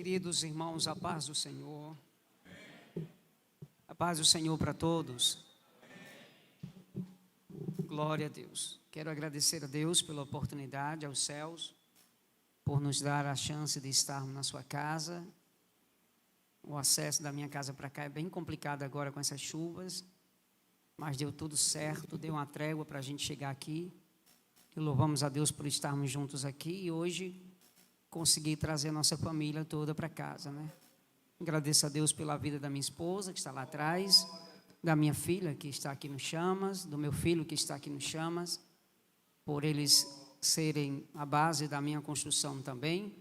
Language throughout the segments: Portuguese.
Queridos irmãos, a paz do Senhor. A paz do Senhor para todos. Glória a Deus. Quero agradecer a Deus pela oportunidade, aos céus, por nos dar a chance de estarmos na sua casa. O acesso da minha casa para cá é bem complicado agora com essas chuvas, mas deu tudo certo, deu uma trégua para a gente chegar aqui. E louvamos a Deus por estarmos juntos aqui e hoje consegui trazer a nossa família toda para casa, né? Agradeço a Deus pela vida da minha esposa, que está lá atrás, da minha filha, que está aqui no Chamas, do meu filho, que está aqui no Chamas, por eles serem a base da minha construção também.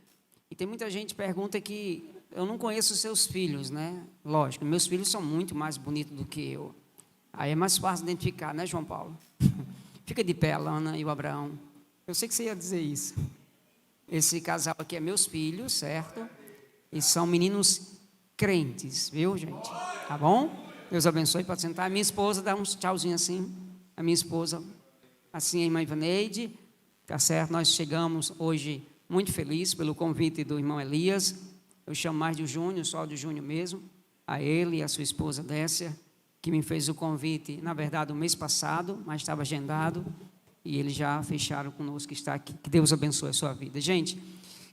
E tem muita gente que pergunta que eu não conheço os seus filhos, né? Lógico, meus filhos são muito mais bonitos do que eu. Aí é mais fácil identificar, né, João Paulo? Fica de pé, Lana e o Abraão. Eu sei que você ia dizer isso. Esse casal aqui é meus filhos, certo? E são meninos crentes, viu, gente? Tá bom? Deus abençoe, pode sentar. A minha esposa dá uns tchauzinho assim. A minha esposa, assim, a irmã Ivaneide. Tá certo? Nós chegamos hoje muito felizes pelo convite do irmão Elias. Eu chamo mais de Júnior, só de Júnior mesmo. A ele e a sua esposa Décia, que me fez o convite, na verdade, o mês passado, mas estava agendado. E eles já fecharam conosco, que está aqui. Que Deus abençoe a sua vida. Gente,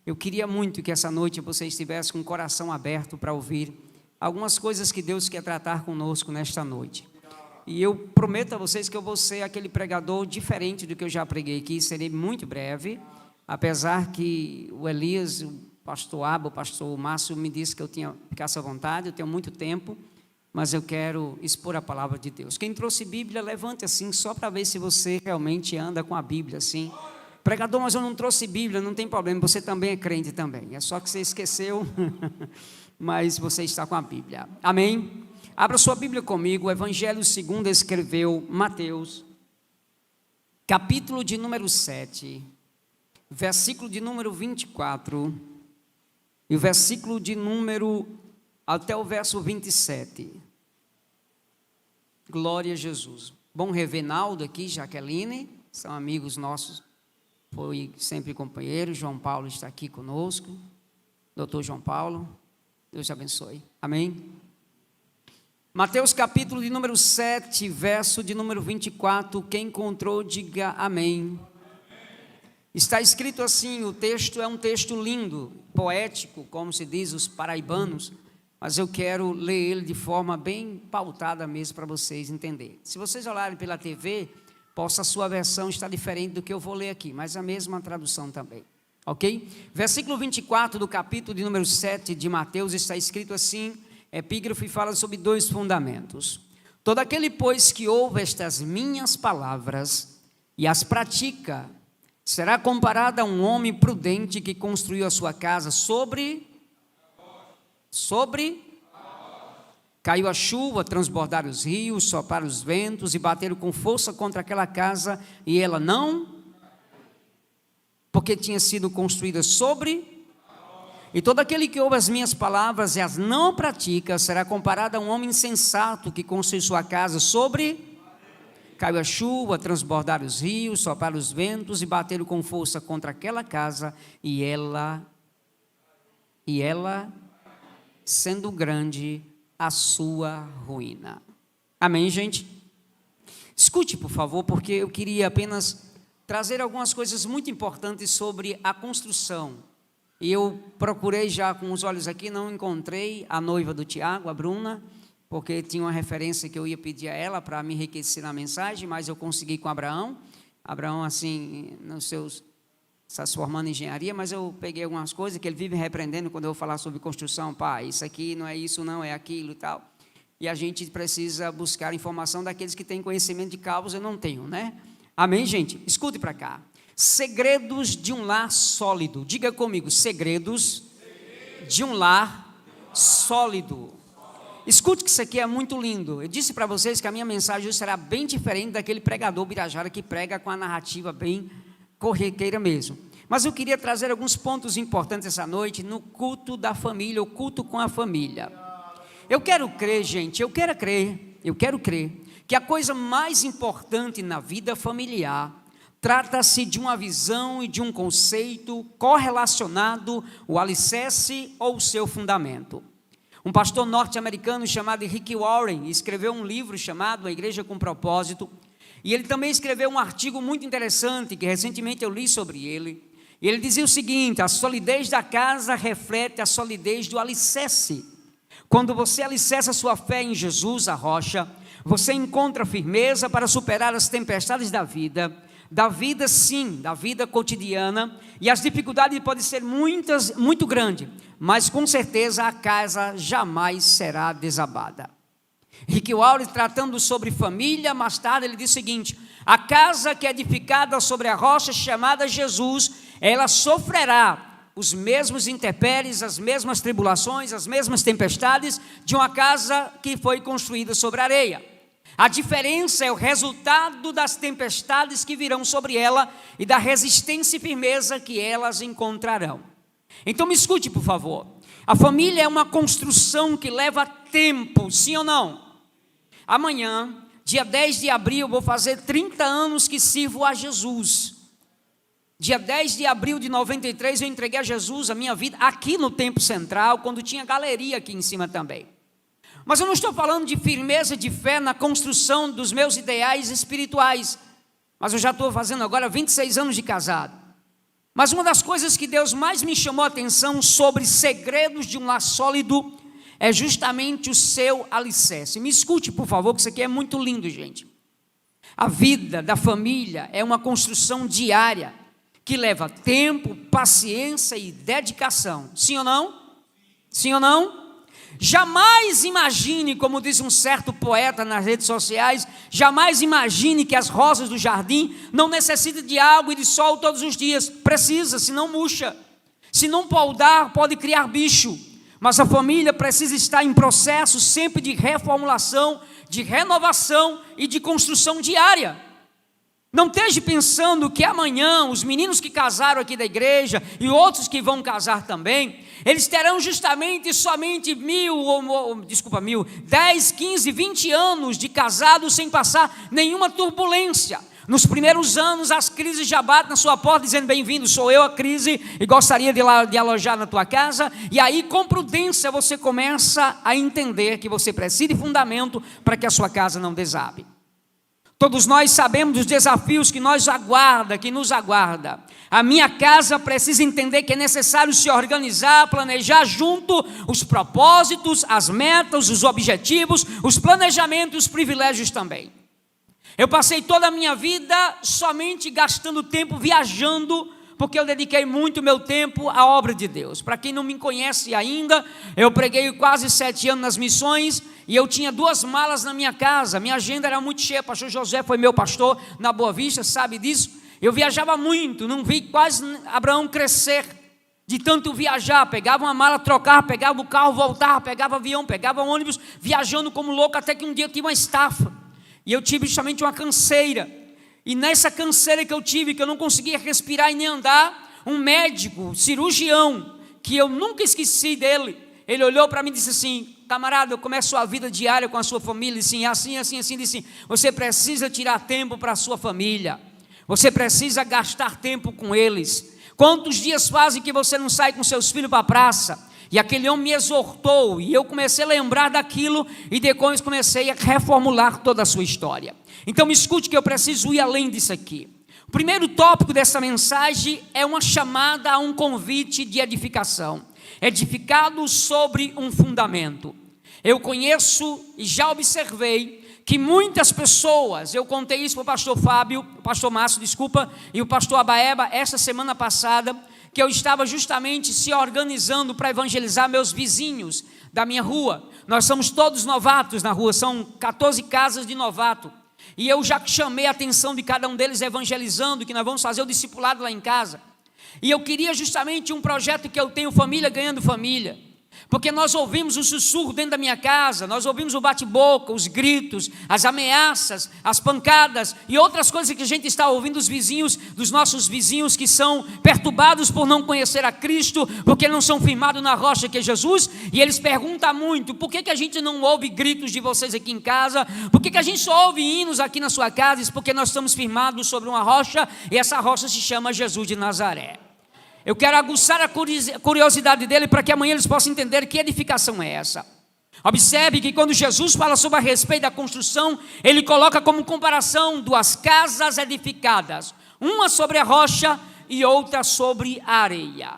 eu queria muito que essa noite você estivesse com o coração aberto para ouvir algumas coisas que Deus quer tratar conosco nesta noite. E eu prometo a vocês que eu vou ser aquele pregador diferente do que eu já preguei aqui. Serei muito breve, apesar que o Elias, o pastor Abba, o pastor Márcio me disse que eu ficasse à vontade, eu tenho muito tempo, mas eu quero expor a palavra de Deus. Quem trouxe Bíblia, levante assim, só para ver se você realmente anda com a Bíblia assim. Pregador, mas eu não trouxe Bíblia, não tem problema, você também é crente também. É só que você esqueceu, mas você está com a Bíblia. Amém? Abra sua Bíblia comigo, o Evangelho segundo escreveu Mateus, capítulo de número 7, versículo de número 24, e o versículo de número, até o verso 27. Glória a Jesus. Bom rever Naldo aqui, Jaqueline, são amigos nossos, foi sempre companheiro. João Paulo está aqui conosco, doutor João Paulo, Deus te abençoe, amém? Mateus capítulo de número 7, verso de número 24, quem encontrou diga amém. Está escrito assim, o texto é um texto lindo, poético, como se diz os paraibanos, mas eu quero ler ele de forma bem pautada mesmo para vocês entenderem. Se vocês olharem pela TV, a sua versão está diferente do que eu vou ler aqui, mas a mesma tradução também, ok? Versículo 24 do capítulo de número 7 de Mateus está escrito assim, epígrafe fala sobre dois fundamentos. Todo aquele, pois, que ouve estas minhas palavras e as pratica, será comparado a um homem prudente que construiu a sua casa sobre... Caiu a chuva, transbordaram os rios, sopraram os ventos e bateram com força contra aquela casa, e ela não, porque tinha sido construída sobre, e todo aquele que ouve as minhas palavras e as não pratica, será comparado a um homem insensato que construiu sua casa sobre, caiu a chuva, transbordaram os rios, sopraram os ventos e bateram com força contra aquela casa, e ela, sendo grande, a sua ruína. Amém, gente? Escute, por favor, porque eu queria apenas trazer algumas coisas muito importantes sobre a construção. E eu procurei já com os olhos aqui, não encontrei a noiva do Tiago, a Bruna, porque tinha uma referência que eu ia pedir a ela para me enriquecer na mensagem, mas eu consegui com Abraão. Abraão, assim, está se formando em engenharia, mas eu peguei algumas coisas que ele vive repreendendo quando eu vou falar sobre construção. Pá, isso aqui não é isso, não é aquilo e tal. E a gente precisa buscar informação daqueles que têm conhecimento de causa, eu não tenho, né? Amém, gente? Escute para cá. Segredos de um lar sólido. Diga comigo, segredos de um lar sólido. Escute que isso aqui é muito lindo. Eu disse para vocês que a minha mensagem hoje será bem diferente daquele pregador Birajara que prega com a narrativa bem corriqueira mesmo, mas eu queria trazer alguns pontos importantes essa noite no culto da família, o culto com a família. Eu quero crer, gente, eu quero crer que a coisa mais importante na vida familiar trata-se de uma visão e de um conceito correlacionado ao alicerce ou seu fundamento. Um pastor norte-americano chamado Rick Warren escreveu um livro chamado A Igreja com Propósito, e ele também escreveu um artigo muito interessante, que recentemente eu li sobre ele, e ele dizia o seguinte: a solidez da casa reflete a solidez do alicerce. Quando você alicerça sua fé em Jesus, a rocha, você encontra firmeza para superar as tempestades da vida sim, da vida cotidiana, e as dificuldades podem ser muito grandes, mas com certeza a casa jamais será desabada. Rick Warren, tratando sobre família, mais tarde ele diz o seguinte: a casa que é edificada sobre a rocha chamada Jesus, ela sofrerá os mesmos intempéries, as mesmas tribulações, as mesmas tempestades de uma casa que foi construída sobre areia. A diferença é o resultado das tempestades que virão sobre ela e da resistência e firmeza que elas encontrarão. Então me escute, por favor. A família é uma construção que leva tempo, sim ou não? Amanhã, dia 10 de abril, vou fazer 30 anos que sirvo a Jesus. Dia 10 de abril de 93, eu entreguei a Jesus a minha vida aqui no Templo Central, quando tinha galeria aqui em cima também. Mas eu não estou falando de firmeza de fé na construção dos meus ideais espirituais, mas eu já estou fazendo agora 26 anos de casado. Mas uma das coisas que Deus mais me chamou a atenção sobre segredos de um lar sólido é justamente o seu alicerce. Me escute, por favor, que isso aqui é muito lindo, gente. A vida da família é uma construção diária, que leva tempo, paciência e dedicação. Sim ou não? Sim ou não? Jamais imagine, como diz um certo poeta nas redes sociais, jamais imagine que as rosas do jardim não necessitam de água e de sol todos os dias. Precisa, senão murcha. Se não podar, pode criar bicho. Mas a família precisa estar em processo sempre de reformulação, de renovação e de construção diária. Não esteja pensando que amanhã os meninos que casaram aqui da igreja e outros que vão casar também, eles terão justamente somente 10, 15, 20 anos de casado sem passar nenhuma turbulência. Nos primeiros anos as crises já batem na sua porta dizendo: bem-vindo, sou eu a crise e gostaria de alojar na tua casa. E aí com prudência você começa a entender que você precisa de fundamento para que a sua casa não desabe. Todos nós sabemos dos desafios que nos aguarda. A minha casa precisa entender que é necessário se organizar, planejar junto os propósitos, as metas, os objetivos, os planejamentos e os privilégios também. Eu passei toda a minha vida somente gastando tempo viajando, porque eu dediquei muito meu tempo à obra de Deus. Para quem não me conhece ainda, eu preguei quase 7 anos nas missões, e eu tinha 2 malas na minha casa, minha agenda era muito cheia. Pastor José foi meu pastor na Boa Vista, sabe disso. Eu viajava muito, não vi quase Abraão crescer, de tanto viajar. Pegava uma mala, trocava, pegava o carro, voltava, pegava avião, pegava ônibus, viajando como louco, até que um dia eu tive uma estafa, e eu tive justamente uma canseira. E nessa canseira que eu tive, que eu não conseguia respirar e nem andar, um médico, cirurgião, que eu nunca esqueci dele, ele olhou para mim e disse assim: camarada, eu começo a vida diária com a sua família, assim, disse: você precisa tirar tempo para a sua família, você precisa gastar tempo com eles. Quantos dias fazem que você não sai com seus filhos para a praça? E aquele homem me exortou, e eu comecei a lembrar daquilo, e depois comecei a reformular toda a sua história. Então me escute que eu preciso ir além disso aqui. O primeiro tópico dessa mensagem é uma chamada a um convite de edificação, edificado sobre um fundamento. Eu conheço e já observei que muitas pessoas, eu contei isso para o pastor Fábio, o pastor Márcio, e o pastor Abaeba, essa semana passada, que eu estava justamente se organizando para evangelizar meus vizinhos da minha rua. Nós somos todos novatos na rua, são 14 casas de novato. E eu já chamei a atenção de cada um deles evangelizando, que nós vamos fazer o discipulado lá em casa. E eu queria justamente um projeto que eu tenho, Família Ganhando Família. Porque nós ouvimos o sussurro dentro da minha casa, nós ouvimos o bate-boca, os gritos, as ameaças, as pancadas e outras coisas que a gente está ouvindo dos vizinhos, dos nossos vizinhos que são perturbados por não conhecer a Cristo, porque não são firmados na rocha que é Jesus, e eles perguntam muito: por que a gente não ouve gritos de vocês aqui em casa? Por que a gente só ouve hinos aqui na sua casa? Isso porque nós estamos firmados sobre uma rocha, e essa rocha se chama Jesus de Nazaré. Eu quero aguçar a curiosidade dele para que amanhã eles possam entender que edificação é essa. Observe que quando Jesus fala sobre a respeito da construção, ele coloca como comparação duas casas edificadas, uma sobre a rocha e outra sobre a areia.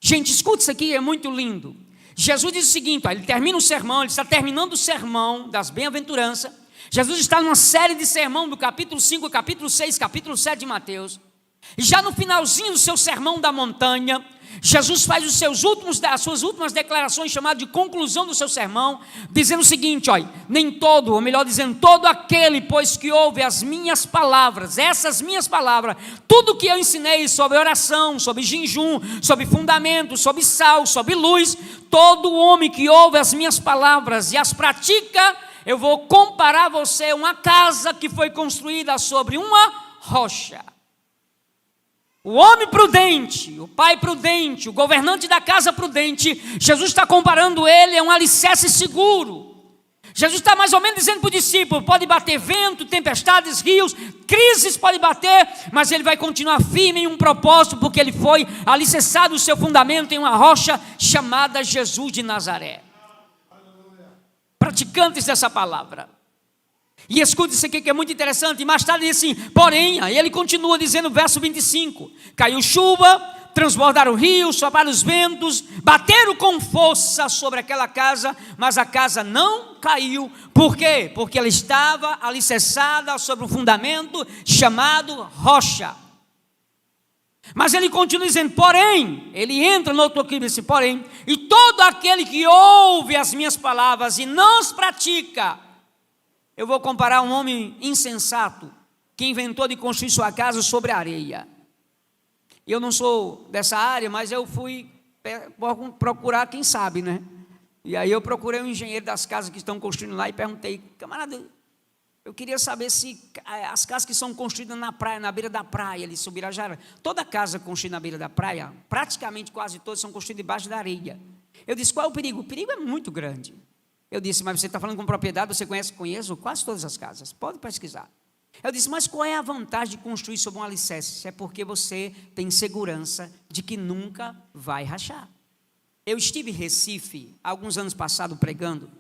Gente, escute isso aqui, é muito lindo. Jesus diz o seguinte, ele termina o sermão, ele está terminando o sermão das bem-aventuranças. Jesus está numa série de sermão do capítulo 5, capítulo 6, capítulo 7 de Mateus. E já no finalzinho do seu sermão da montanha, Jesus faz as suas últimas declarações, chamadas de conclusão do seu sermão, dizendo o seguinte: olha, nem todo, ou melhor dizendo, todo aquele, pois que ouve as minhas palavras, essas minhas palavras, tudo que eu ensinei sobre oração, sobre jejum, sobre fundamento, sobre sal, sobre luz, todo homem que ouve as minhas palavras e as pratica, eu vou comparar você a uma casa que foi construída sobre uma rocha. O homem prudente, o pai prudente, o governante da casa prudente, Jesus está comparando ele a um alicerce seguro. Jesus está mais ou menos dizendo para o discípulo: pode bater vento, tempestades, rios, crises pode bater, mas ele vai continuar firme em um propósito, porque ele foi alicerçado o seu fundamento em uma rocha chamada Jesus de Nazaré. Praticantes dessa palavra. E escute isso aqui que é muito interessante. E mais tarde diz assim: porém, aí ele continua dizendo, verso 25: caiu chuva, transbordaram rios, sopraram os ventos, bateram com força sobre aquela casa, mas a casa não caiu. Por quê? Porque ela estava alicerçada sobre um fundamento chamado rocha. Mas ele continua dizendo, porém, ele entra no outro clima e diz, porém, e todo aquele que ouve as minhas palavras e não as pratica, eu vou comparar um homem insensato que inventou de construir sua casa sobre areia. Eu não sou dessa área, mas eu fui procurar quem sabe, né? E aí eu procurei um engenheiro das casas que estão construindo lá e perguntei, camarada, eu queria saber se as casas que são construídas na praia, na beira da praia, ali sobre Irajara, toda casa construída na beira da praia, praticamente quase todas são construídas debaixo da areia. Eu disse, qual é o perigo? O perigo é muito grande. Eu disse, mas você está falando com propriedade, você conheço quase todas as casas, pode pesquisar. Eu disse, mas qual é a vantagem de construir sobre um alicerce? É porque você tem segurança de que nunca vai rachar. Eu estive em Recife, há alguns anos passados, pregando,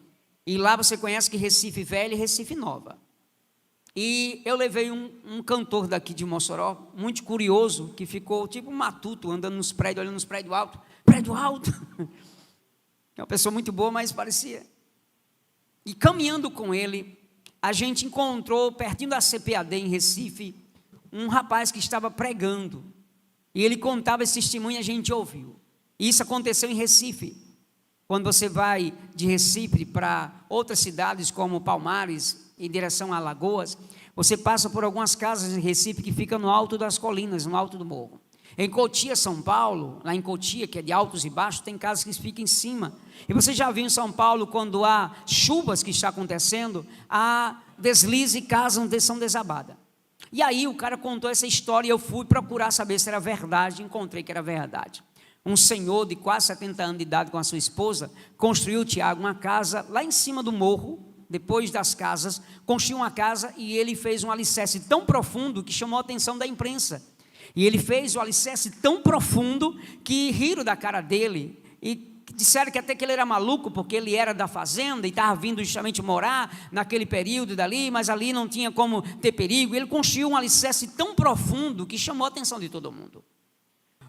e lá você conhece que Recife Velha e Recife Nova. E eu levei um cantor daqui de Mossoró, muito curioso, que ficou tipo um matuto, andando nos prédios, olhando nos prédios altos. Prédio alto! É uma pessoa muito boa, mas parecia... E caminhando com ele, a gente encontrou, pertinho da CPAD em Recife, um rapaz que estava pregando. E ele contava esse testemunho e a gente ouviu. E isso aconteceu em Recife. Quando você vai de Recife para outras cidades como Palmares, em direção a Alagoas, você passa por algumas casas em Recife que ficam no alto das colinas, no alto do morro. Em Cotia, São Paulo, lá em Cotia, que é de altos e baixos, tem casas que ficam em cima. E você já viu em São Paulo, quando há chuvas que está acontecendo, há deslize e casas são desabadas. E aí o cara contou essa história e eu fui procurar saber se era verdade, encontrei que era verdade. Um senhor de quase 70 anos de idade com a sua esposa, construiu, Tiago, uma casa lá em cima do morro, depois das casas, construiu uma casa e ele fez um alicerce tão profundo que chamou a atenção da imprensa. E ele fez o alicerce tão profundo que riram da cara dele e disseram que até que ele era maluco, porque ele era da fazenda e estava vindo justamente morar naquele período dali, mas ali não tinha como ter perigo. Ele construiu um alicerce tão profundo que chamou a atenção de todo mundo.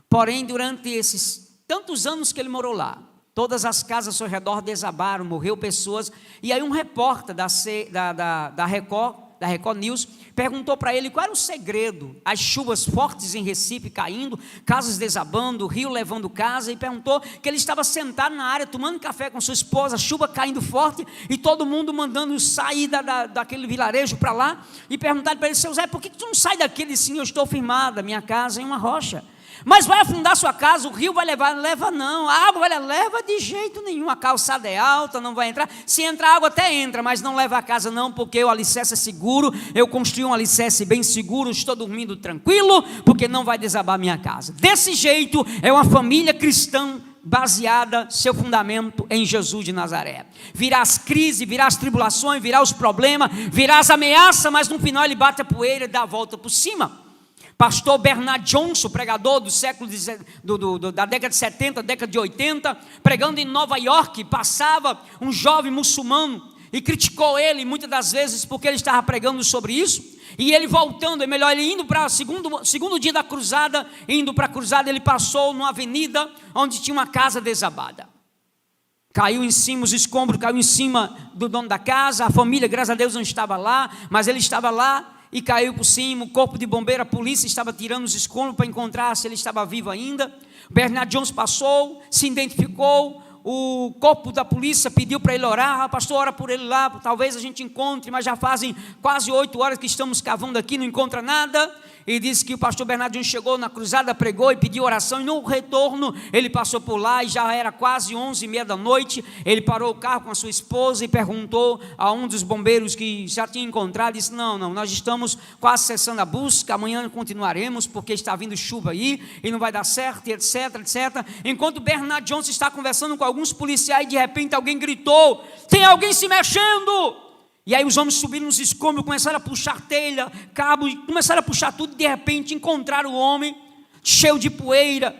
Porém, durante esses tantos anos que ele morou lá, todas as casas ao seu redor desabaram, morreu pessoas, e aí um repórter da Record News perguntou para ele qual era o segredo, as chuvas fortes em Recife caindo, casas desabando, rio levando casa, e perguntou que ele estava sentado na área tomando café com sua esposa, chuva caindo forte e todo mundo mandando sair daquele vilarejo para lá, e perguntaram para ele, seu Zé, por que tu não sai daqui? Ele disse, eu estou firmada, minha casa em uma rocha. Mas vai afundar sua casa, o rio vai levar, leva não, a água vai leva de jeito nenhum, a calçada é alta, não vai entrar, se entrar água até entra, mas não leva a casa não, porque o alicerce é seguro, eu construí um alicerce bem seguro, estou dormindo tranquilo, porque não vai desabar minha casa. Desse jeito é uma família cristã, baseada, seu fundamento em Jesus de Nazaré. Virá as crises, virá as tribulações, virá os problemas, virá as ameaças, mas no final ele bate a poeira e dá a volta por cima. Pastor Bernard Johnson, pregador do século da década de 70, década de 80, pregando em Nova York, passava um jovem muçulmano e criticou ele muitas das vezes porque ele estava pregando sobre isso. E ele voltando, é melhor, ele indo para o segundo dia da cruzada, indo para a cruzada, ele passou numa avenida onde tinha uma casa desabada. Caiu em cima, os escombros caiu em cima do dono da casa, a família, graças a Deus, não estava lá, mas ele estava lá e caiu por cima, o corpo de bombeiro, a polícia estava tirando os escombros para encontrar se ele estava vivo ainda. Bernard Johnson passou, se identificou, o corpo da polícia pediu para ele orar, pastor, ora por ele lá, talvez a gente encontre, mas já fazem quase 8 horas que estamos cavando aqui, não encontra nada. E disse que o pastor Bernardinho chegou na cruzada, pregou e pediu oração, e no retorno ele passou por lá, e já era quase 11h30 da noite, ele parou o carro com a sua esposa e perguntou a um dos bombeiros que já tinha encontrado, disse, não, nós estamos quase cessando a busca, amanhã continuaremos, porque está vindo chuva aí, e não vai dar certo, etc, etc, enquanto Bernard Johnson está conversando com alguns policiais, de repente alguém gritou, tem alguém se mexendo! E aí os homens subiram nos escombros, começaram a puxar telha, cabo, e começaram a puxar tudo, e de repente encontraram o homem, cheio de poeira,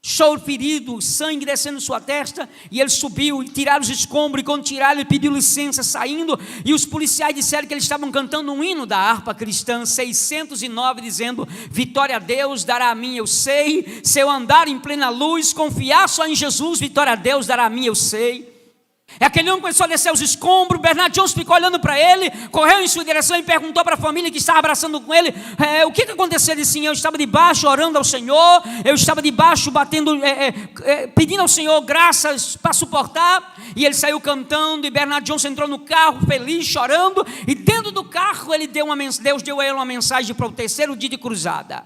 cheio ferido, sangue descendo sua testa, e ele subiu, e tiraram os escombros, e quando tiraram, ele pediu licença, saindo, e os policiais disseram que eles estavam cantando um hino da harpa cristã, 609, dizendo, vitória a Deus dará a mim, eu sei, se eu andar em plena luz, confiar só em Jesus, vitória a Deus dará a mim, eu sei. Aquele homem começou a descer os escombros, Bernard Johnson ficou olhando para ele, correu em sua direção e perguntou para a família que estava abraçando com ele, o que aconteceu? Ele disse, eu estava debaixo orando ao Senhor, eu estava debaixo batendo, pedindo ao Senhor graças para suportar, e ele saiu cantando, e Bernard Johnson entrou no carro feliz, chorando, e dentro do carro Deus deu a ele uma mensagem para o terceiro dia de cruzada.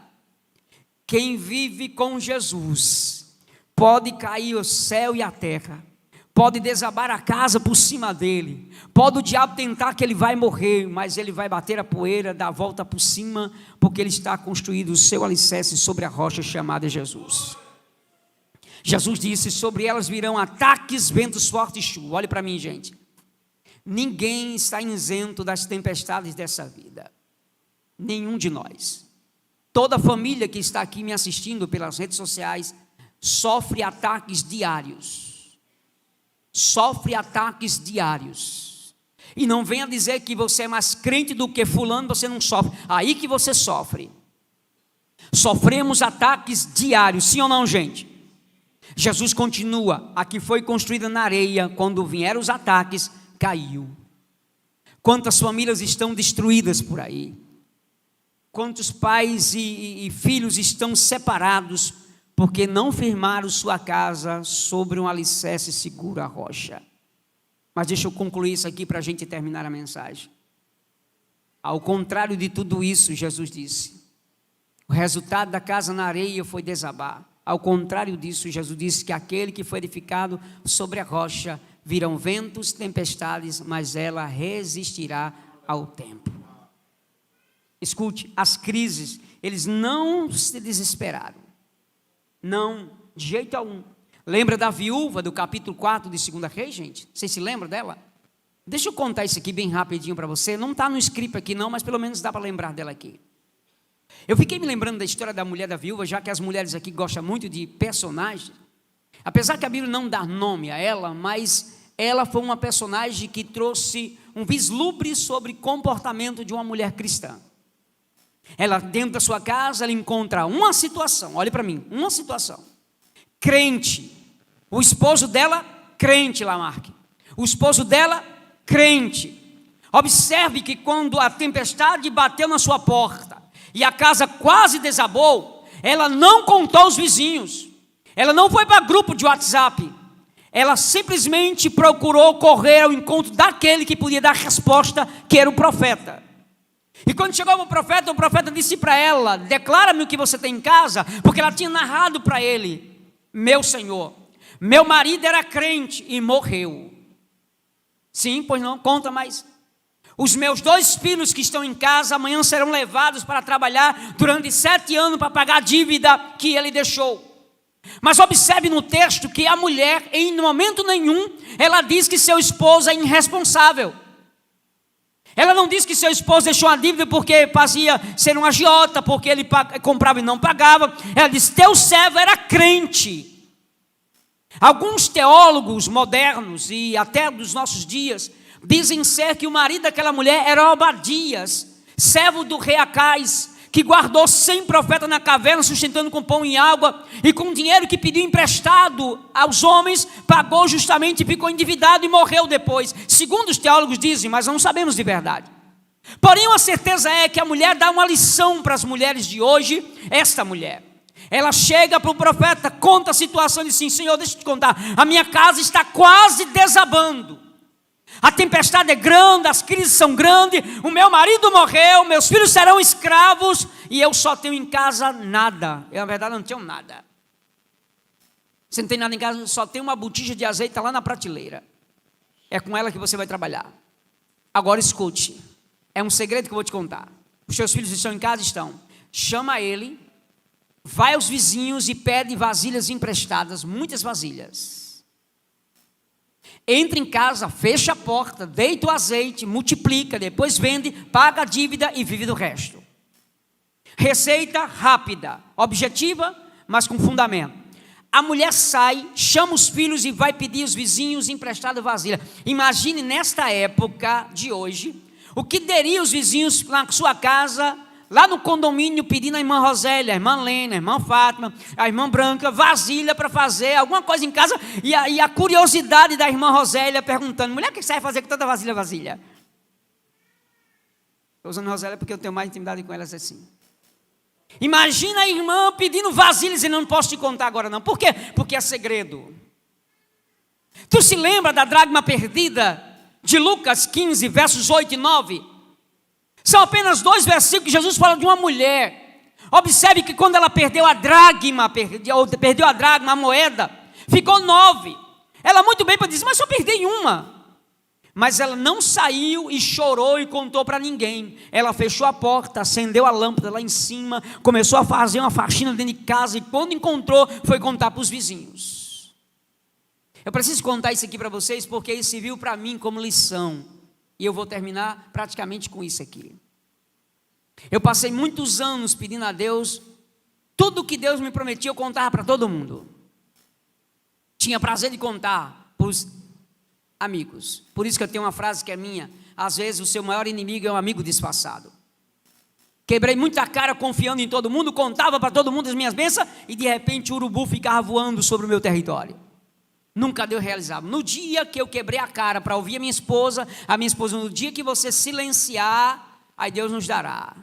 Quem vive com Jesus, pode cair o céu e a terra, pode desabar a casa por cima dele, pode o diabo tentar que ele vai morrer, mas ele vai bater a poeira, dar a volta por cima, porque ele está construído o seu alicerce sobre a rocha chamada Jesus. Jesus disse, sobre elas virão ataques, ventos fortes e chuva. Olhe para mim, gente, ninguém está isento das tempestades dessa vida, nenhum de nós. Toda família que está aqui me assistindo pelas redes sociais, sofre ataques diários, e não venha dizer que você é mais crente do que fulano, você não sofre, aí que você sofre. Sofremos ataques diários, sim ou não, gente? Jesus continua, a que foi construída na areia, quando vieram os ataques, caiu. Quantas famílias estão destruídas por aí, quantos pais e filhos estão separados, porque não firmaram sua casa sobre um alicerce seguro, a rocha. Mas deixa eu concluir isso aqui para a gente terminar a mensagem. Ao contrário de tudo isso, Jesus disse, o resultado da casa na areia foi desabar. Ao contrário disso, Jesus disse que aquele que foi edificado sobre a rocha, virão ventos, tempestades, mas ela resistirá ao tempo. Escute, as crises, eles não se desesperaram. Não, de jeito algum. Lembra da viúva do capítulo 4 de 2 Reis, gente? Vocês se lembram dela? Deixa eu contar isso aqui bem rapidinho para você. Não está no script aqui não, mas pelo menos dá para lembrar dela aqui. Eu fiquei me lembrando da história da mulher da viúva, já que as mulheres aqui gostam muito de personagens. Apesar que a Bíblia não dá nome a ela, mas ela foi uma personagem que trouxe um vislumbre sobre o comportamento de uma mulher cristã. Ela, dentro da sua casa, ela encontra uma situação, olhe para mim, uma situação, crente, o esposo dela, crente, Lamarque, o esposo dela, crente. Observe que quando a tempestade bateu na sua porta, e a casa quase desabou, ela não contou aos vizinhos, ela não foi para grupo de WhatsApp, ela simplesmente procurou correr ao encontro daquele que podia dar resposta, que era o profeta. E quando chegou o profeta disse para ela: declara-me o que você tem em casa, porque ela tinha narrado para ele: meu senhor, meu marido era crente e morreu. Sim, pois não, conta mais. Os meus 2 filhos que estão em casa amanhã serão levados para trabalhar durante 7 anos para pagar a dívida que ele deixou. Mas observe no texto que a mulher, em momento nenhum, ela diz que seu esposo é irresponsável. Ela não diz que seu esposo deixou a dívida porque fazia ser um agiota, porque ele comprava e não pagava. Ela diz: teu servo era crente. Alguns teólogos modernos e até dos nossos dias dizem ser que o marido daquela mulher era Obadias, servo do rei Acais, que guardou 100 profetas na caverna, sustentando com pão e água, e com o dinheiro que pediu emprestado aos homens, pagou justamente e ficou endividado e morreu depois. Segundo os teólogos dizem, mas não sabemos de verdade. Porém, a certeza é que a mulher dá uma lição para as mulheres de hoje. Esta mulher, ela chega para o profeta, conta a situação e diz assim: Senhor, deixa eu te contar, a minha casa está quase desabando. A tempestade é grande, as crises são grandes, o meu marido morreu, meus filhos serão escravos e eu só tenho em casa nada. Eu, na verdade, não tenho nada. Você não tem nada em casa, só tem uma botija de azeite lá na prateleira. É com ela que você vai trabalhar. Agora escute, é um segredo que eu vou te contar. Os seus filhos estão em casa? Estão. Chama ele, vai aos vizinhos e pede vasilhas emprestadas, muitas vasilhas. Entra em casa, fecha a porta, deita o azeite, multiplica, depois vende, paga a dívida e vive do resto. Receita rápida, objetiva, mas com fundamento. A mulher sai, chama os filhos e vai pedir aos vizinhos emprestado vasilha. Imagine nesta época de hoje, o que teria os vizinhos na sua casa, lá no condomínio, pedindo a irmã Rosélia, a irmã Lena, a irmã Fátima, a irmã Branca, vasilha para fazer alguma coisa em casa, e a curiosidade da irmã Rosélia perguntando: mulher, o que você vai fazer com tanta vasilha? Estou usando Rosélia porque eu tenho mais intimidade com elas assim. Imagina a irmã pedindo vasilhas e não posso te contar agora não. Por quê? Porque é segredo. Tu se lembra da dracma perdida de Lucas 15, versos 8 e 9? São apenas 2 versículos que Jesus fala de uma mulher. Observe que quando ela perdeu a dracma, a moeda, ficou 9. Ela muito bem para dizer: mas só perdi uma. Mas ela não saiu e chorou e contou para ninguém. Ela fechou a porta, acendeu a lâmpada lá em cima, começou a fazer uma faxina dentro de casa e quando encontrou, foi contar para os vizinhos. Eu preciso contar isso aqui para vocês porque isso serviu para mim como lição. E eu vou terminar praticamente com isso aqui. Eu passei muitos anos pedindo a Deus, tudo que Deus me prometia eu contava para todo mundo. Tinha prazer de contar para os amigos. Por isso que eu tenho uma frase que é minha: às vezes o seu maior inimigo é um amigo disfarçado. Quebrei muita cara confiando em todo mundo, contava para todo mundo as minhas bênçãos e de repente o urubu ficava voando sobre o meu território. Nunca deu realizado. No dia que eu quebrei a cara para ouvir a minha esposa, no dia que você silenciar, aí Deus nos dará.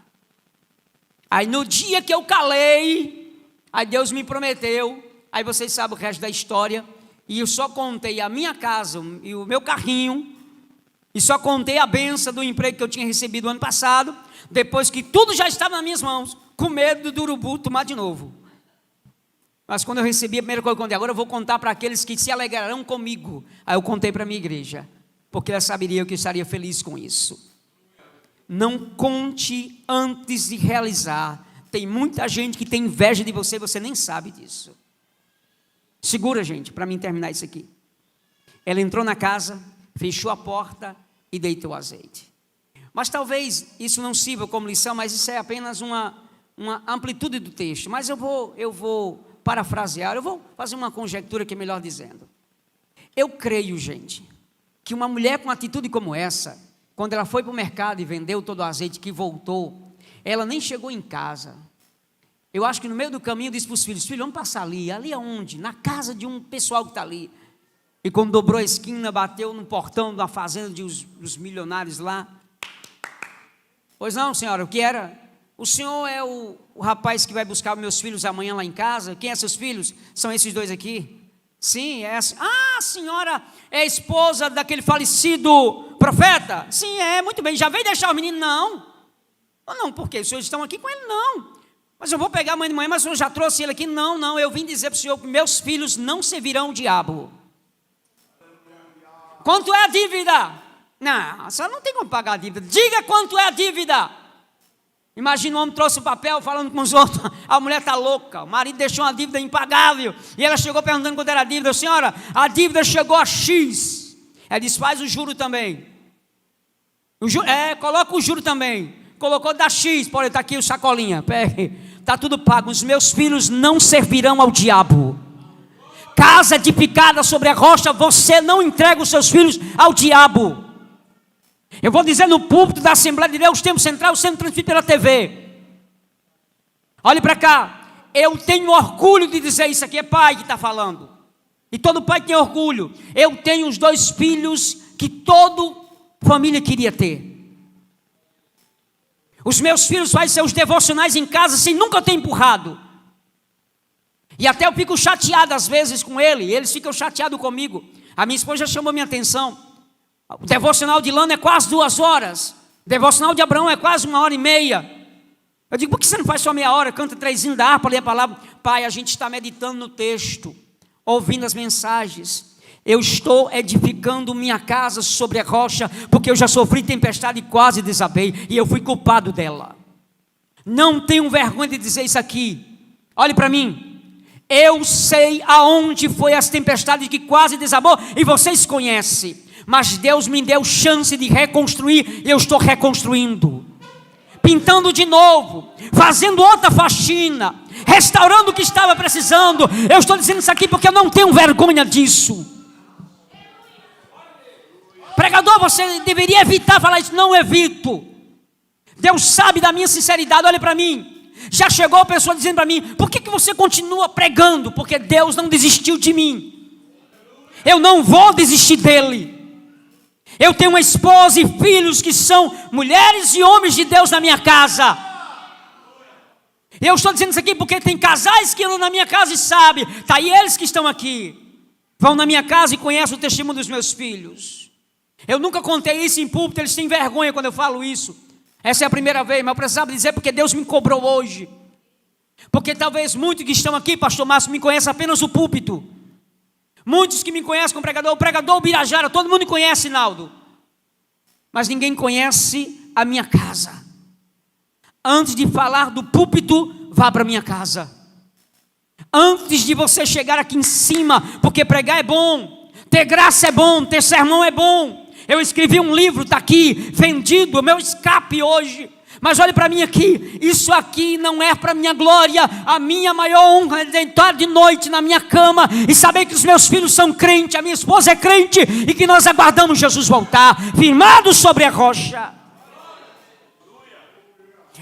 Aí no dia que eu calei, aí Deus me prometeu, aí vocês sabem o resto da história, e eu só contei a minha casa e o meu carrinho, e só contei a benção do emprego que eu tinha recebido ano passado, depois que tudo já estava nas minhas mãos, com medo do urubu tomar de novo. Mas quando eu recebi a primeira coisa que eu contei, agora eu vou contar para aqueles que se alegrarão comigo. Aí eu contei para a minha igreja, porque ela saberia que eu estaria feliz com isso. Não conte antes de realizar. Tem muita gente que tem inveja de você, você nem sabe disso. Segura, gente, para mim terminar isso aqui. Ela entrou na casa, fechou a porta e deitou azeite. Mas talvez isso não sirva como lição, mas isso é apenas uma amplitude do texto. Mas eu vou parafrasear, eu vou fazer uma conjectura que é melhor dizendo. Eu creio, gente, que uma mulher com uma atitude como essa, quando ela foi para o mercado e vendeu todo o azeite que voltou, ela nem chegou em casa. Eu acho que no meio do caminho disse para os filhos: filho, vamos passar ali aonde? Na casa de um pessoal que está ali. E quando dobrou a esquina, bateu no portão da fazenda dos milionários lá. Pois não, senhora, o que era? O senhor é o rapaz que vai buscar meus filhos amanhã lá em casa? Quem é seus filhos? São esses 2 aqui? Sim, é assim. Ah, a senhora é a esposa daquele falecido profeta? Sim, é, muito bem. Já veio deixar o menino? Não. Ou não, por quê? Os senhores estão aqui com ele? Não. Mas eu vou pegar a mãe de manhã, mas o senhor já trouxe ele aqui? Não, não, eu vim dizer para o senhor que meus filhos não servirão o diabo. Quanto é a dívida? Não, a senhora não tem como pagar a dívida. Diga quanto é a dívida. Imagina o homem trouxe o papel falando com os outros. A mulher está louca, o marido deixou uma dívida impagável. E ela chegou perguntando quanto era a dívida. Senhora, a dívida chegou a X. Ela disse, faz o juro também. Coloca o juro também. Colocou da X, pode estar aqui o sacolinha. Pegue, está tudo pago. Os meus filhos não servirão ao diabo. Casa edificada sobre a rocha, você não entrega os seus filhos ao diabo. Eu vou dizer no púlpito da Assembleia de Deus, Tempo Central, sendo transmitido pela TV. Olhe para cá. Eu tenho orgulho de dizer isso aqui, é pai que está falando. E todo pai tem orgulho. Eu tenho os 2 filhos que toda família queria ter. Os meus filhos fazem seus devocionais em casa sem nunca ter empurrado. E até eu fico chateado às vezes com ele, e eles ficam chateados comigo. A minha esposa já chamou minha atenção. O devocional de Lana é quase 2 horas. O devocional de Abraão é quase 1h30. Eu digo, por que você não faz só meia hora? Canta 3 hinos da harpa, lê a palavra. Pai, a gente está meditando no texto, ouvindo as mensagens. Eu estou edificando minha casa sobre a rocha, porque eu já sofri tempestade e quase desabei, e eu fui culpado dela. Não tenho vergonha de dizer isso aqui. Olhe para mim. Eu sei aonde foi as tempestades que quase desabou, e vocês conhecem. Mas Deus me deu chance de reconstruir, e eu estou reconstruindo. Pintando de novo, fazendo outra faxina, restaurando o que estava precisando. Eu estou dizendo isso aqui porque eu não tenho vergonha disso. Pregador, você deveria evitar falar isso. Não evito. Deus sabe da minha sinceridade, olha para mim. Já chegou a pessoa dizendo para mim, por que você continua pregando? Porque Deus não desistiu de mim. Eu não vou desistir dele. Eu tenho uma esposa e filhos que são mulheres e homens de Deus na minha casa. Eu estou dizendo isso aqui porque tem casais que andam na minha casa e sabem. Está aí eles que estão aqui. Vão na minha casa e conhecem o testemunho dos meus filhos. Eu nunca contei isso em púlpito, eles têm vergonha quando eu falo isso. Essa é a primeira vez, mas eu precisava dizer porque Deus me cobrou hoje. Porque talvez muitos que estão aqui, pastor Márcio, me conhecem apenas o púlpito. Muitos que me conhecem como pregador, o pregador Birajara, todo mundo me conhece, Naldo. Mas ninguém conhece a minha casa. Antes de falar do púlpito, vá para a minha casa. Antes de você chegar aqui em cima, porque pregar é bom, ter graça é bom, ter sermão é bom. Eu escrevi um livro, está aqui, vendido, meu escape hoje. Mas olhe para mim aqui, isso aqui não é para minha glória. A minha maior honra é deitar de noite na minha cama e saber que os meus filhos são crentes, a minha esposa é crente e que nós aguardamos Jesus voltar, firmados sobre a rocha.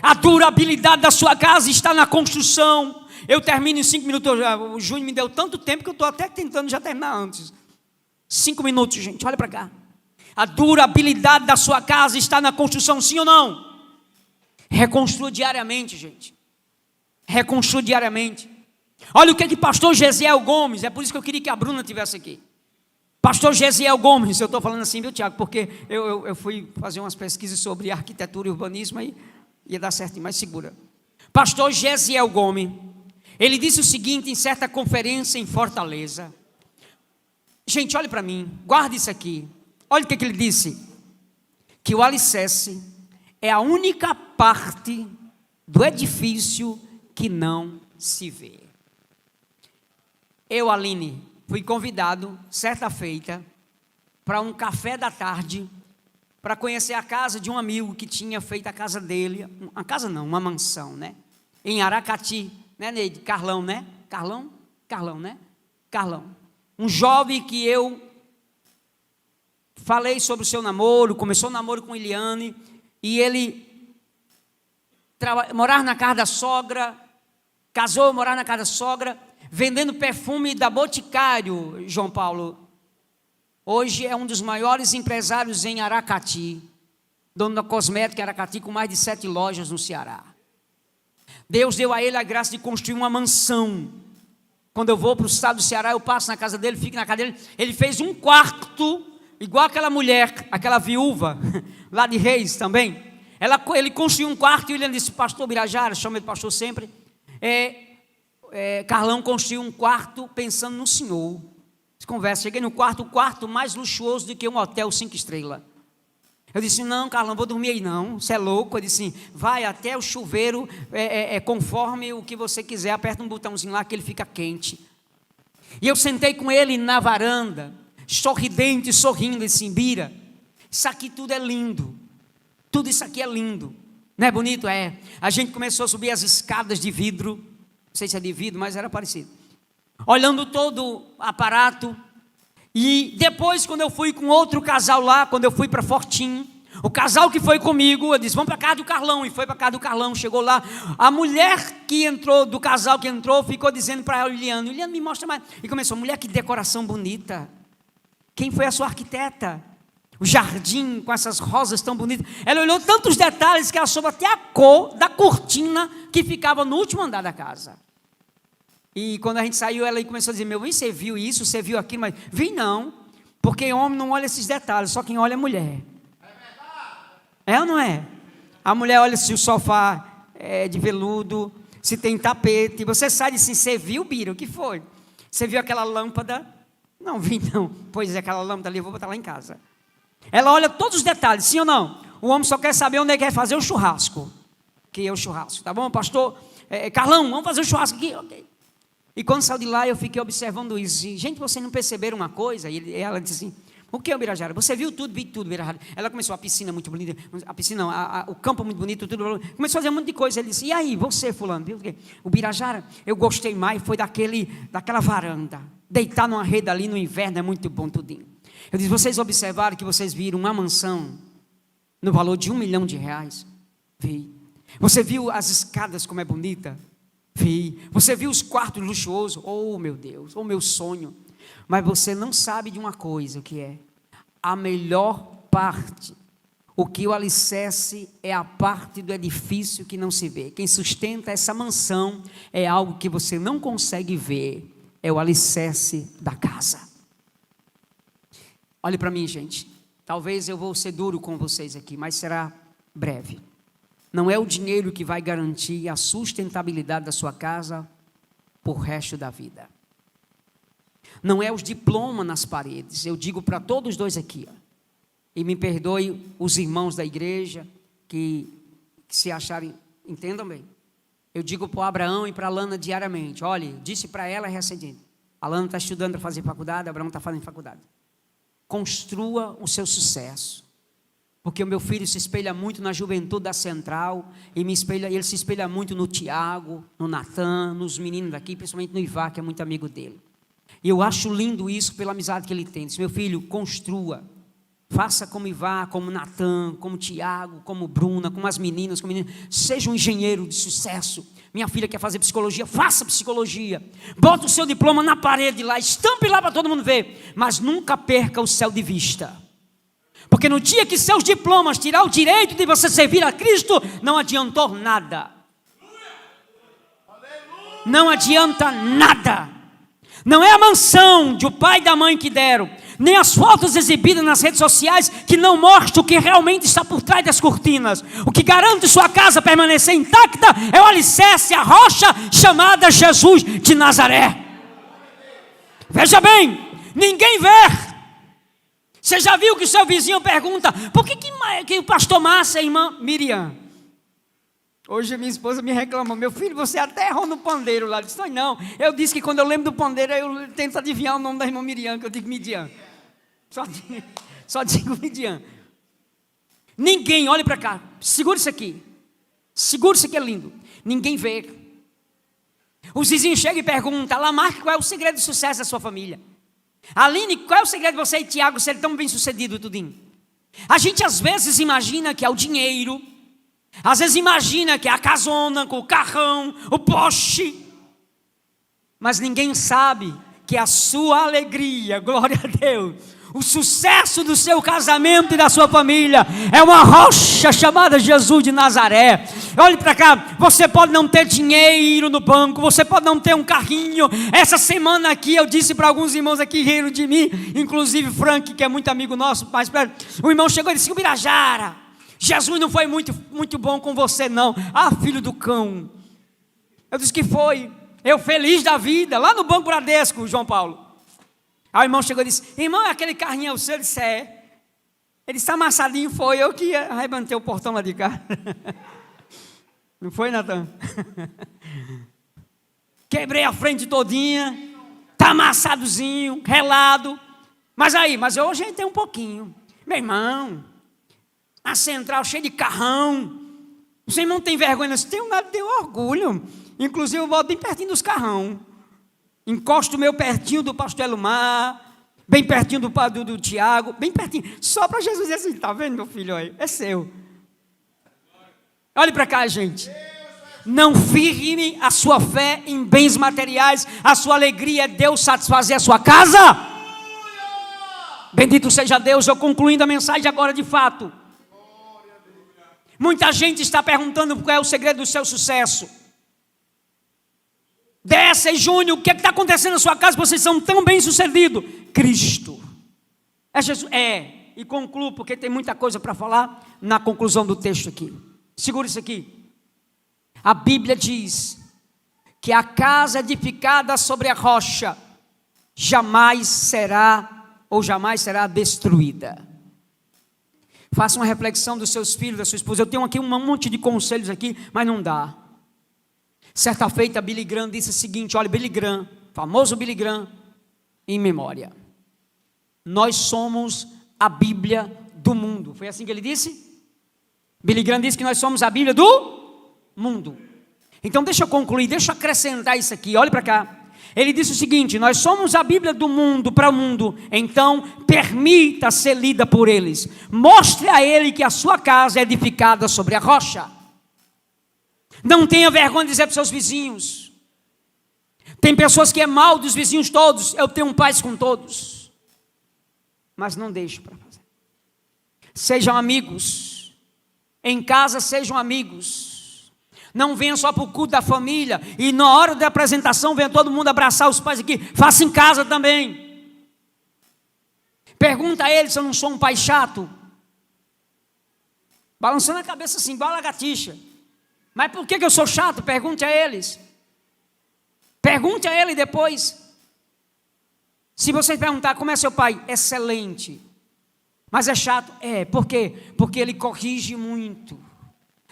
A durabilidade da sua casa está na construção. Eu termino em 5 minutos. O Júnior me deu tanto tempo que eu estou até tentando já terminar antes. 5 minutos, gente, olha para cá. A durabilidade da sua casa está na construção, sim ou não? Reconstrua diariamente, gente. Reconstrua diariamente. Olha o que pastor Gesiel Gomes, é por isso que eu queria que a Bruna estivesse aqui. Pastor Gesiel Gomes, eu estou falando assim, viu, Tiago? Porque eu fui fazer umas pesquisas sobre arquitetura e urbanismo e ia dar certo, mas segura. Pastor Gesiel Gomes, ele disse o seguinte em certa conferência em Fortaleza. Gente, olhe para mim, guarde isso aqui. Olha o que ele disse. Que o alicerce é a única parte do edifício que não se vê. Eu, Aline, fui convidado, certa feita, para um café da tarde, para conhecer a casa de um amigo que tinha feito a casa dele, uma casa não, uma mansão, né? Em Aracati, né, Neide? Carlão, né? Carlão, né? Carlão. Um jovem que eu falei sobre o seu namoro, começou o namoro com Eliane, e ele morar na casa da sogra, casou, morar na casa da sogra, vendendo perfume da Boticário, João Paulo. Hoje é um dos maiores empresários em Aracati, dono da cosmética em Aracati, com mais de 7 lojas no Ceará. Deus deu a ele a graça de construir uma mansão. Quando eu vou para o estado do Ceará, eu passo na casa dele, fico na casa dele. Ele fez um quarto, igual aquela mulher, aquela viúva, lá de Reis também. Ele construiu um quarto e o William disse, pastor Birajara, chama ele de pastor sempre, Carlão construiu um quarto pensando no senhor. Conversa, cheguei no quarto, o quarto mais luxuoso do que um hotel 5 estrelas. Eu disse, não, Carlão, vou dormir aí não, você é louco. Eu disse, vai até o chuveiro, conforme o que você quiser, aperta um botãozinho lá que ele fica quente. E eu sentei com ele na varanda, sorridente, sorrindo, e disse, Bira, isso aqui tudo é lindo, tudo isso aqui é lindo, não é bonito? É. A gente começou a subir as escadas de vidro, não sei se é de vidro, mas era parecido, olhando todo o aparato. E depois, quando eu fui com outro casal lá, quando eu fui para Fortim, o casal que foi comigo, eu disse, vamos para casa do Carlão, e foi para casa do Carlão. Chegou lá, a mulher que entrou, do casal que entrou, ficou dizendo para ela, Liliana, me mostra mais, e começou, mulher, que decoração bonita, quem foi a sua arquiteta? O jardim com essas rosas tão bonitas. Ela olhou tantos detalhes que ela soube até a cor da cortina que ficava no último andar da casa. E quando a gente saiu, ela começou a dizer, meu bem, você viu isso, você viu aquilo, mas vi não, porque homem não olha esses detalhes, só quem olha é mulher. É ou não é? A mulher olha se o sofá é de veludo, se tem tapete, você sai e diz assim, você viu, Bira, o que foi? Você viu aquela lâmpada? Não vi não, pois é, aquela lâmpada ali, eu vou botar lá em casa. Ela olha todos os detalhes, sim ou não? O homem só quer saber onde é que quer fazer o churrasco, que é o churrasco, tá bom, pastor? Carlão, vamos fazer o churrasco aqui, ok. E quando saiu de lá, eu fiquei observando isso. E, gente, vocês não perceberam uma coisa? E ela disse assim, o que, Birajara? Você viu tudo? Vi tudo, Birajara. Ela começou, a piscina muito bonita, a piscina não, o campo muito bonito, tudo. Começou a fazer um monte de coisa. Ele disse, e aí, você, fulano? Viu? O Birajara, eu gostei mais, foi daquela varanda. Deitar numa rede ali no inverno é muito bom, tudinho. Eu disse, vocês observaram que vocês viram uma mansão no valor de R$1 milhão? Vi. Você viu as escadas como é bonita? Vi. Você viu os quartos luxuosos? Oh, meu Deus, oh, meu sonho. Mas você não sabe de uma coisa, que é a melhor parte. O que o alicerce é a parte do edifício que não se vê. Quem sustenta essa mansão é algo que você não consegue ver. É o alicerce da casa. Olhe para mim, gente. Talvez eu vou ser duro com vocês aqui, mas será breve. Não é o dinheiro que vai garantir a sustentabilidade da sua casa por resto da vida. Não é os diplomas nas paredes. Eu digo para todos dois aqui, e me perdoe os irmãos da igreja que se acharem, entendam bem. Eu digo para o Abraão e para a Lana diariamente, olha, disse para ela recentemente, a Lana está estudando para fazer faculdade, o Abraão está fazendo faculdade. Construa o seu sucesso. Porque o meu filho se espelha muito na juventude da Central, e ele se espelha muito no Tiago, no Natan, nos meninos daqui, principalmente no Ivar, que é muito amigo dele. E eu acho lindo isso pela amizade que ele tem. Diz, meu filho, construa, faça como Ivar, como Natan, como Tiago, como Bruna, como as meninas, seja um engenheiro de sucesso. Minha filha quer fazer psicologia, faça psicologia, bota o seu diploma na parede lá, estampe lá para todo mundo ver, mas nunca perca o céu de vista. Porque no dia que seus diplomas tirar o direito de você servir a Cristo, não adiantou nada. Não adianta nada. Não é a mansão de o pai e da mãe que deram, nem as fotos exibidas nas redes sociais que não mostram o que realmente está por trás das cortinas. O que garante sua casa permanecer intacta é o alicerce, a rocha chamada Jesus de Nazaré. Veja bem, ninguém vê. Você já viu que o seu vizinho pergunta, por que o pastor Márcia e a irmã Miriam? Hoje minha esposa me reclamou, meu filho, você até errou no pandeiro lá. Eu disse, não, eu disse que quando eu lembro do pandeiro, eu tento adivinhar o nome da irmã Miriam, que eu digo Midian. Só digo Midian. Ninguém, olhe para cá, segura isso aqui é lindo. Ninguém vê. Os vizinhos chegam e perguntam, Lamarck, qual é o segredo do sucesso da sua família? Aline, qual é o segredo de você e Tiago serem tão bem sucedido, tudinho? A gente às vezes imagina que é o dinheiro, às vezes imagina que é a casona, com o carrão, o Porsche, mas ninguém sabe que a sua alegria, glória a Deus, o sucesso do seu casamento e da sua família é uma rocha chamada Jesus de Nazaré. Olhe para cá, você pode não ter dinheiro no banco, você pode não ter um carrinho. Essa semana aqui eu disse para alguns irmãos aqui, riram de mim, inclusive Frank, que é muito amigo nosso, mas o irmão chegou e disse, Birajara, Jesus não foi muito bom com você não. Ah, filho do cão. Eu disse que foi. Eu feliz da vida, lá no Banco Bradesco, João Paulo. Aí o irmão chegou e disse, irmão, aquele carrinho é o seu? Eu disse, é. Ele disse, amassadinho, foi. Eu que arrebentei o portão lá de cá. Não foi, Natan? Quebrei a frente todinha. Tá amassadozinho, relado. Mas eu ajeitei um pouquinho. Meu irmão, a central cheia de carrão. O seu irmão tem vergonha? Eu tenho nada, tenho orgulho. Inclusive eu volto bem pertinho dos carrão. Encosto o meu pertinho do pastor Elmar, bem pertinho do Tiago, bem pertinho. Só para Jesus dizer assim, tá vendo, meu filho? Aí, é seu. Olhe para cá, gente. Não firme a sua fé em bens materiais. A sua alegria é Deus satisfazer a sua casa. Bendito seja Deus. Eu concluindo a mensagem agora de fato. Muita gente está perguntando qual é o segredo do seu sucesso. Dessa e Júnior, o que está acontecendo na sua casa? Vocês são tão bem sucedidos. Cristo. É Jesus. É. E concluo, porque tem muita coisa para falar na conclusão do texto aqui. Segura isso aqui. A Bíblia diz que a casa edificada sobre a rocha jamais será destruída. Faça uma reflexão dos seus filhos, da sua esposa. Eu tenho aqui um monte de conselhos aqui, mas não dá. Certa feita, Billy Graham disse o seguinte, olha, Billy Graham, famoso Billy Graham, em memória. Nós somos a Bíblia do mundo. Foi assim que ele disse? Billy Graham disse que nós somos a Bíblia do mundo. Então deixa eu concluir, deixa eu acrescentar isso aqui, olhe para cá. Ele disse o seguinte, nós somos a Bíblia do mundo para o mundo, então permita ser lida por eles. Mostre a ele que a sua casa é edificada sobre a rocha. Não tenha vergonha de dizer para os seus vizinhos. Tem pessoas que é mal dos vizinhos todos, eu tenho paz com todos. Mas não deixe para fazer. Sejam amigos. Em casa sejam amigos. Não venha só para o culto da família e na hora da apresentação venha todo mundo abraçar os pais aqui. Faça em casa também. Pergunta a ele se eu não sou um pai chato. Balançando a cabeça assim, igual a lagartixa. Mas por que eu sou chato? Pergunte a eles. Pergunte a ele depois. Se você perguntar como é seu pai, excelente. Mas é chato? É, por quê? Porque ele corrige muito.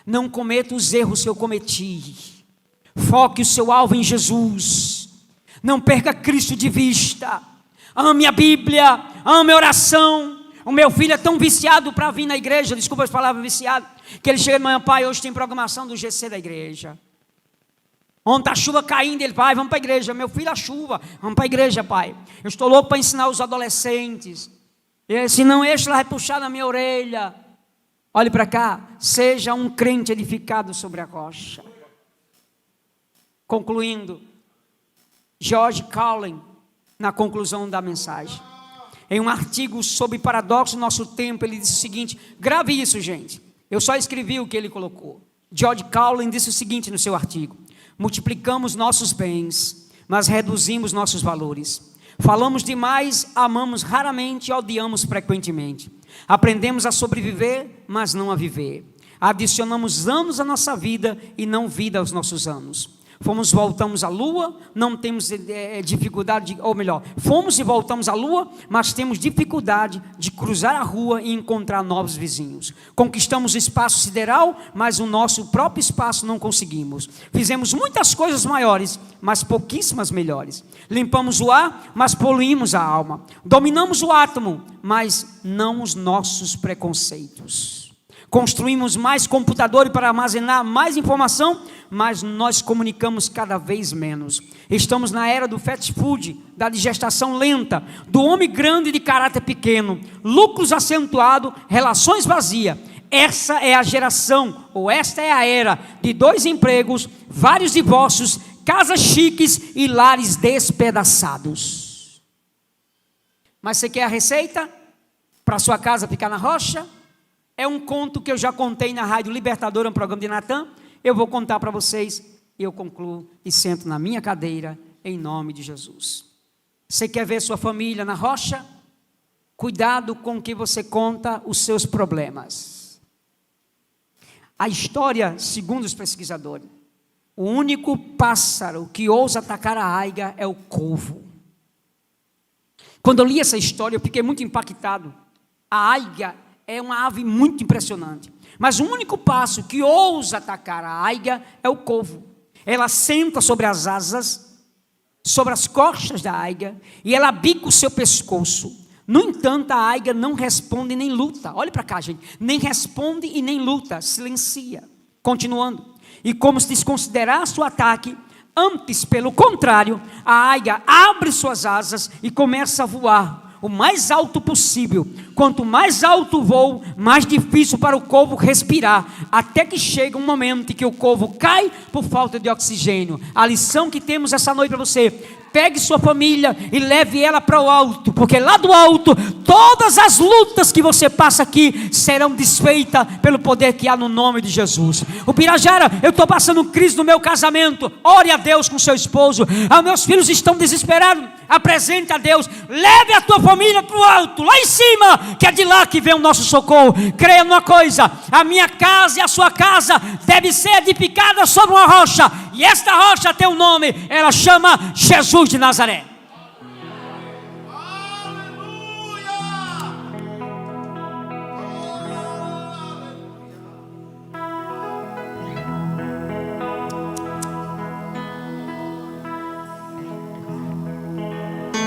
Não cometa os erros que eu cometi. Foque o seu alvo em Jesus. Não perca Cristo de vista. Ame a Bíblia, ame a oração. O meu filho é tão viciado para vir na igreja, desculpa as palavras viciado, que ele chega de manhã, pai, hoje tem programação do GC da igreja. Ontem a chuva caindo, ele vai, vamos para a igreja. Meu filho, a chuva, vamos para a igreja, pai. Eu estou louco para ensinar os adolescentes. Se não, este lá vai puxar na minha orelha. Olhe para cá, seja um crente edificado sobre a rocha. Concluindo, George Carlin, na conclusão da mensagem, em um artigo sobre paradoxo do nosso tempo, ele disse o seguinte, grave isso, gente. Eu só escrevi o que ele colocou. George Carlin disse o seguinte no seu artigo: multiplicamos nossos bens, mas reduzimos nossos valores. Falamos demais, amamos raramente e odiamos frequentemente. Aprendemos a sobreviver, mas não a viver. Adicionamos anos à nossa vida e não vida aos nossos anos. Voltamos à lua, não temos dificuldade, fomos e voltamos à lua, mas temos dificuldade de cruzar a rua e encontrar novos vizinhos. Conquistamos o espaço sideral, mas o nosso próprio espaço não conseguimos. Fizemos muitas coisas maiores, mas pouquíssimas melhores. Limpamos o ar, mas poluímos a alma. Dominamos o átomo, mas não os nossos preconceitos. Construímos mais computadores para armazenar mais informação, mas nós comunicamos cada vez menos. Estamos na era do fast food, da digestação lenta, do homem grande de caráter pequeno, lucros acentuados, relações vazias. Essa é a geração, ou esta é a era de 2 empregos, vários divórcios, casas chiques e lares despedaçados. Mas você quer a receita para sua casa ficar na rocha? É um conto que eu já contei na Rádio Libertadora, um programa de Natan. Eu vou contar para vocês, eu concluo e sento na minha cadeira, em nome de Jesus. Você quer ver sua família na rocha? Cuidado com o que você conta os seus problemas. A história, segundo os pesquisadores, o único pássaro que ousa atacar a águia é o corvo. Quando eu li essa história, eu fiquei muito impactado. A águia é uma ave muito impressionante, mas o único pássaro que ousa atacar a águia é o corvo. Ela senta sobre as asas, sobre as costas da águia, e ela bica o seu pescoço. No entanto, a águia não responde nem luta. Olhe para cá, gente. Nem responde e nem luta, silencia. Continuando. E como se desconsiderasse o ataque, antes, pelo contrário, a águia abre suas asas e começa a voar o mais alto possível. Quanto mais alto o voo, mais difícil para o corvo respirar, até que chega um momento em que o corvo cai por falta de oxigênio. A lição que temos essa noite para você: pegue sua família e leve ela para o alto, porque lá do alto, todas as lutas que você passa aqui serão desfeitas pelo poder que há no nome de Jesus. O Pirajara, eu estou passando crise no meu casamento. Ore a Deus com seu esposo. Meus filhos estão desesperados. Apresente a Deus. Leve a tua família para o alto, lá em cima, que é de lá que vem o nosso socorro. Creia numa coisa: a minha casa e a sua casa deve ser edificada sobre uma rocha, e esta rocha tem um nome. Ela chama Jesus de Nazaré.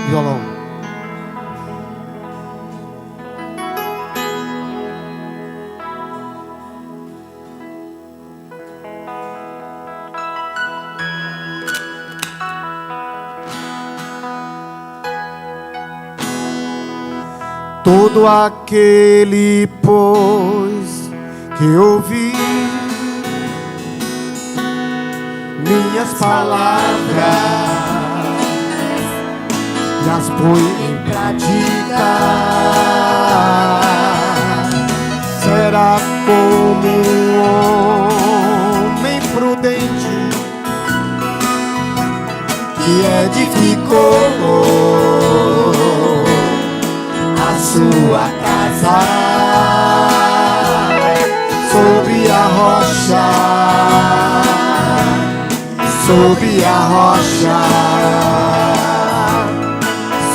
Violão. Todo aquele, pois, que ouvi minhas palavras e as põe em prática, será como um homem prudente que edificou a sua casa sobre a rocha, sobre a rocha,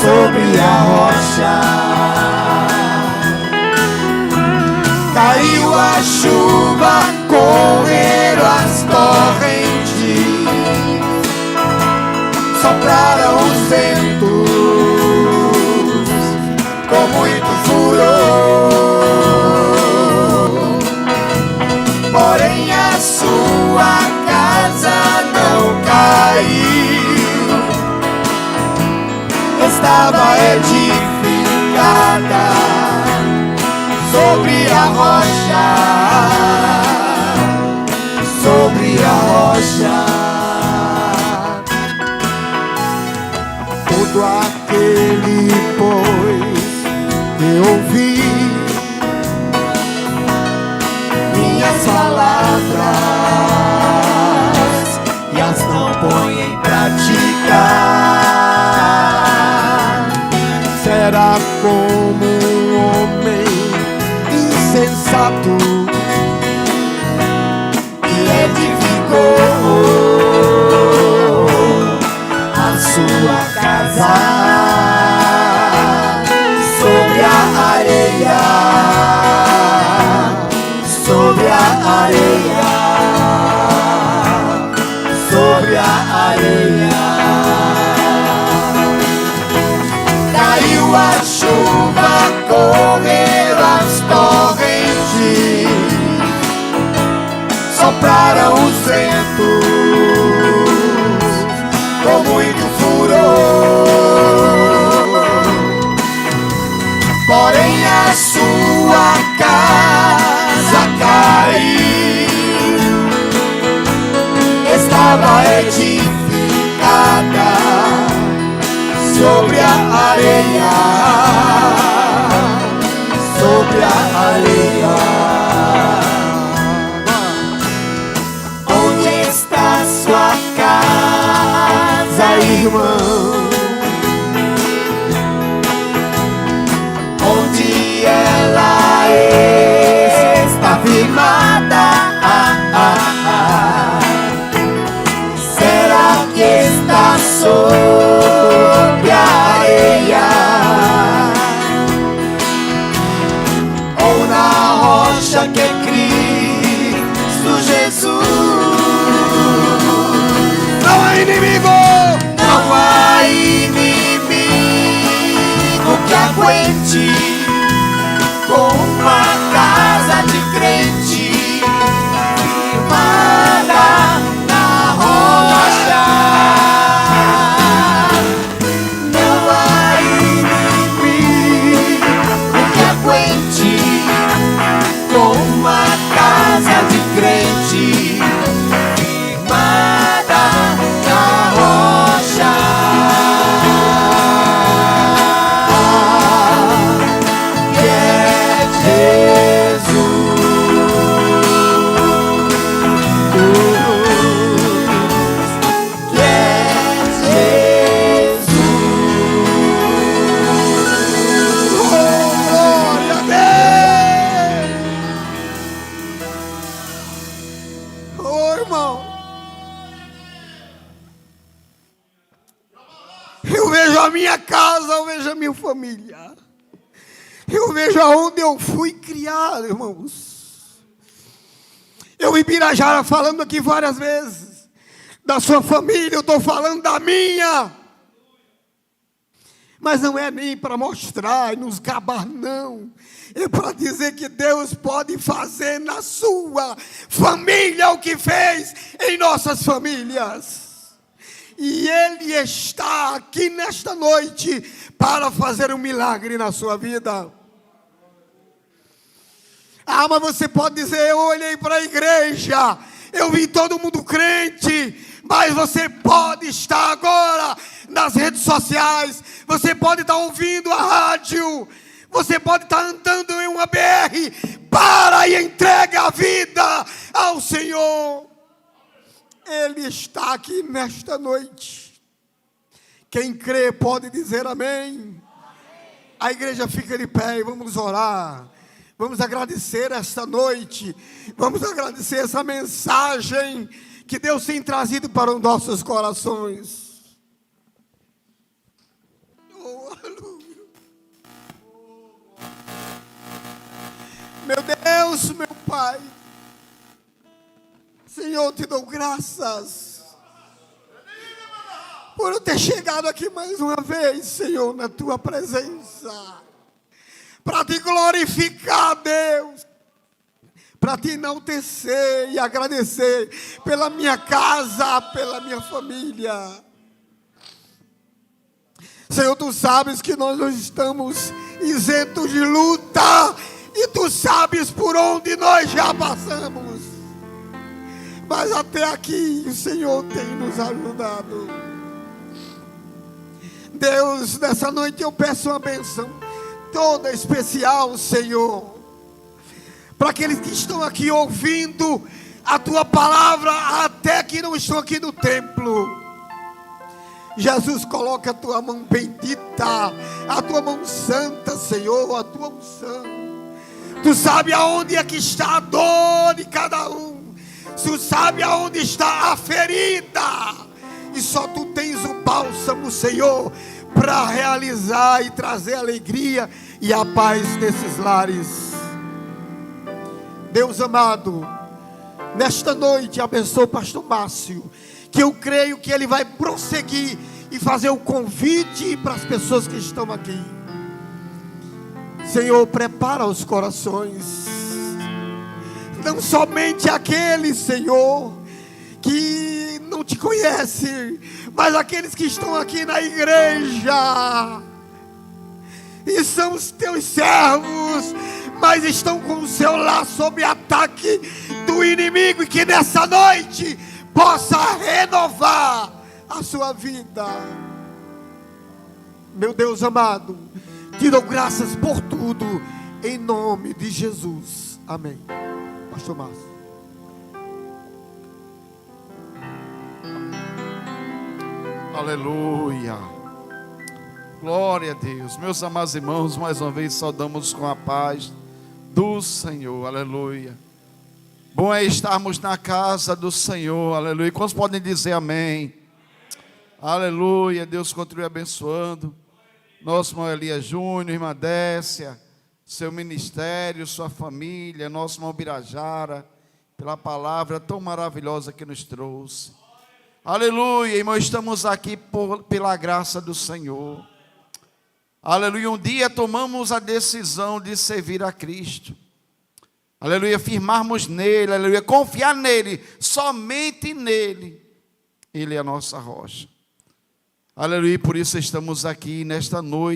sobre a rocha. Caiu a chuva, correram as torrentes, sopraram os ventos com muito furor, porém a sua casa não caiu, estava edificada sobre a rocha, sobre a rocha. Todo aquele, pois, que ouvi minhas palavras e as não põe em prática, será como um homem insensato que edificou a sua casa sobre a areia, sobre a areia, sobre a areia. Caiu a chuva, correram as torrentes, sopraram os ventos com muito furor, porém a sua casa caiu, estava edificada sobre a areia, sobre a areia. Onde está sua casa, irmão? Onde ela está firmada? quente, com uma casa de crente, firmada na rocha. Não há inimigo que aguente, com uma casa de crente, firmada na rocha. Que é Jesus, que é Jesus. Oh, glória a Deus. Oh, irmão, eu vejo a minha casa, eu vejo a minha família, eu vejo aonde eu fui criado, irmãos. Eu vi Birajara falando aqui várias vezes da sua família, eu estou falando da minha. Mas não é nem para mostrar e nos gabar, não. É para dizer que Deus pode fazer na sua família o que fez em nossas famílias. E Ele está aqui nesta noite para fazer um milagre na sua vida. Ah, mas você pode dizer, eu olhei para a igreja, eu vi todo mundo crente. Mas você pode estar agora nas redes sociais, você pode estar ouvindo a rádio, você pode estar andando em uma BR, para e entregue a vida ao Senhor. Ele está aqui nesta noite. Quem crê pode dizer amém. A igreja fica de pé e vamos orar. Vamos agradecer esta noite. Vamos agradecer essa mensagem que Deus tem trazido para os nossos corações. Oh, aleluia. Meu Deus, meu Pai. Senhor, te dou graças por eu ter chegado aqui mais uma vez, Senhor, na tua presença, para te glorificar, Deus, para te enaltecer e agradecer pela minha casa, pela minha família. Senhor, tu sabes que nós não estamos isentos de luta, e tu sabes por onde nós já passamos. Mas até aqui o Senhor tem nos ajudado. Deus, nessa noite eu peço uma bênção toda especial, Senhor, para aqueles que estão aqui ouvindo a tua palavra, até que não estão aqui no templo. Jesus, coloca a tua mão bendita, a tua mão santa, Senhor, a tua unção. Tu sabe aonde é que está a dor de cada um. Tu sabe aonde está a ferida. E só tu tens o bálsamo, Senhor, para realizar e trazer alegria e a paz nesses lares. Deus amado, nesta noite abençoa o pastor Márcio, que eu creio que ele vai prosseguir e fazer o convite para as pessoas que estão aqui. Senhor, prepara os corações, não somente aqueles, Senhor, que não te conhecem, mas aqueles que estão aqui na igreja e são os teus servos, mas estão com o seu lar sob ataque do inimigo, e que nessa noite possa renovar a sua vida. Meu Deus amado, te dou graças por tudo, em nome de Jesus, amém. Pastor Márcio. Aleluia, glória a Deus. Meus amados irmãos, mais uma vez saudamos com a paz do Senhor, aleluia. Bom é estarmos na casa do Senhor, aleluia. Quantos podem dizer amém? Aleluia. Deus continue abençoando nosso irmão Elias Júnior, irmã Décia, seu ministério, sua família, nosso irmão Birajara, pela palavra tão maravilhosa que nos trouxe. Aleluia, irmão, estamos aqui pela graça do Senhor. Aleluia, um dia tomamos a decisão de servir a Cristo. Aleluia, firmarmos nele, aleluia, confiar nele, somente nele. Ele é a nossa rocha. Aleluia, por isso estamos aqui nesta noite.